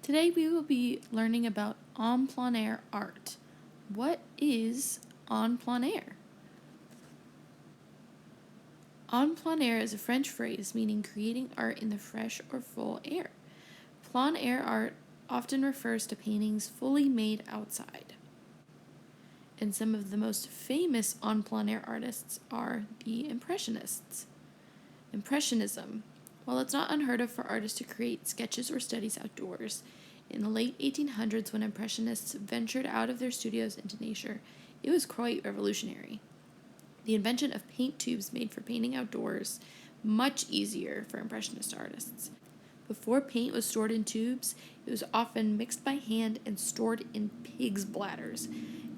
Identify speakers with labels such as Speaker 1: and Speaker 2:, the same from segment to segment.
Speaker 1: Today we will be learning about en plein air art. What is en plein air? En plein air is a French phrase meaning creating art in the fresh or full air. Plein air art often refers to paintings fully made outside. And some of the most famous en plein air artists are the Impressionists. Impressionism. While it's not unheard of for artists to create sketches or studies outdoors, in the late 1800s when Impressionists ventured out of their studios into nature, it was quite revolutionary. The invention of paint tubes made for painting outdoors much easier for Impressionist artists. Before paint was stored in tubes, it was often mixed by hand and stored in pigs' bladders.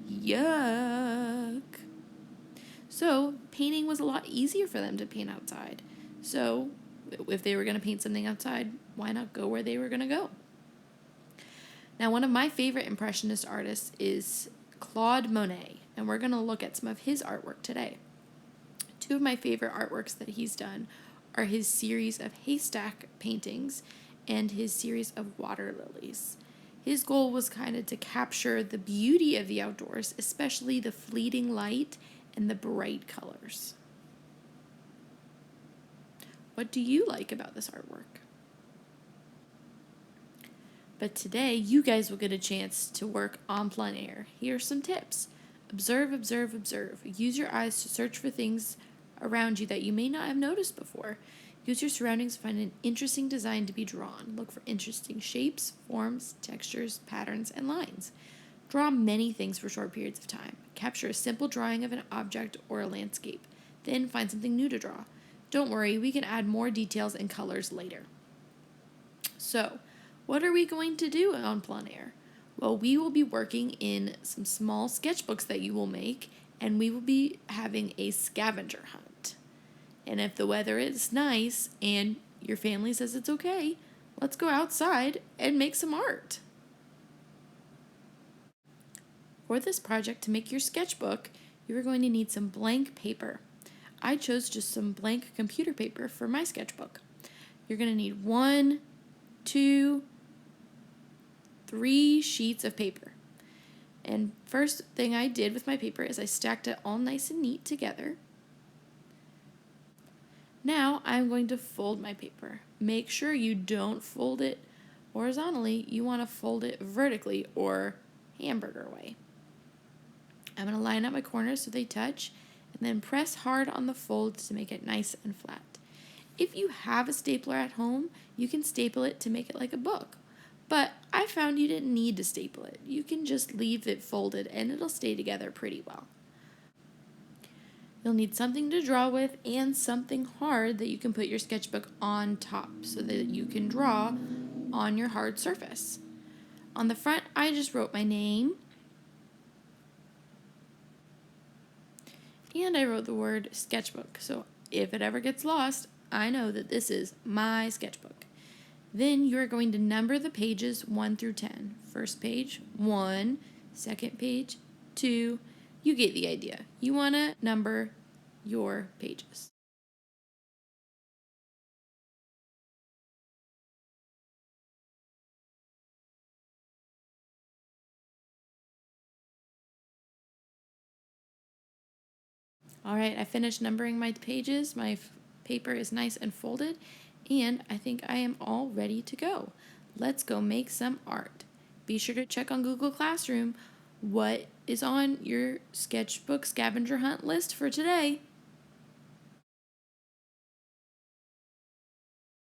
Speaker 1: Yuck! So, painting was a lot easier for them to paint outside. So, if they were going to paint something outside, why not go where they were going to go? Now, one of my favorite Impressionist artists is Claude Monet, and we're going to look at some of his artwork today. Two of my favorite artworks that he's done are his series of haystack paintings and his series of water lilies. His goal was kind of to capture the beauty of the outdoors, especially the fleeting light and the bright colors. What do you like about this artwork? But today, you guys will get a chance to work en plein air. Here are some tips. Observe, observe, observe. Use your eyes to search for things around you that you may not have noticed before. Use your surroundings to find an interesting design to be drawn. Look for interesting shapes, forms, textures, patterns, and lines. Draw many things for short periods of time. Capture a simple drawing of an object or a landscape. Then find something new to draw. Don't worry, we can add more details and colors later. So, what are we going to do en plein air? Well, we will be working in some small sketchbooks that you will make, and we will be having a scavenger hunt. And if the weather is nice and your family says it's okay, let's go outside and make some art. For this project, to make your sketchbook, you are going to need some blank paper. I chose just some blank computer paper for my sketchbook. You're going to need 1, 2, 3 sheets of paper. And first thing I did with my paper is I stacked it all nice and neat together. Now I'm going to fold my paper. Make sure you don't fold it horizontally. You want to fold it vertically or hamburger way. I'm going to line up my corners so they touch and then press hard on the fold to make it nice and flat. If you have a stapler at home, you can staple it to make it like a book. But I found you didn't need to staple it. You can just leave it folded and it'll stay together pretty well. You'll need something to draw with and something hard that you can put your sketchbook on top so that you can draw on your hard surface. On the front, I just wrote my name. And I wrote the word sketchbook. So if it ever gets lost, I know that this is my sketchbook. Then you're going to number the pages 1 through 10. First page, 1. Second page, 2. You get the idea. You want to number your pages. All right, I finished numbering my pages. My paper is nice and folded, and I think I am all ready to go. Let's go make some art. Be sure to check on Google Classroom what is on your sketchbook scavenger hunt list for today.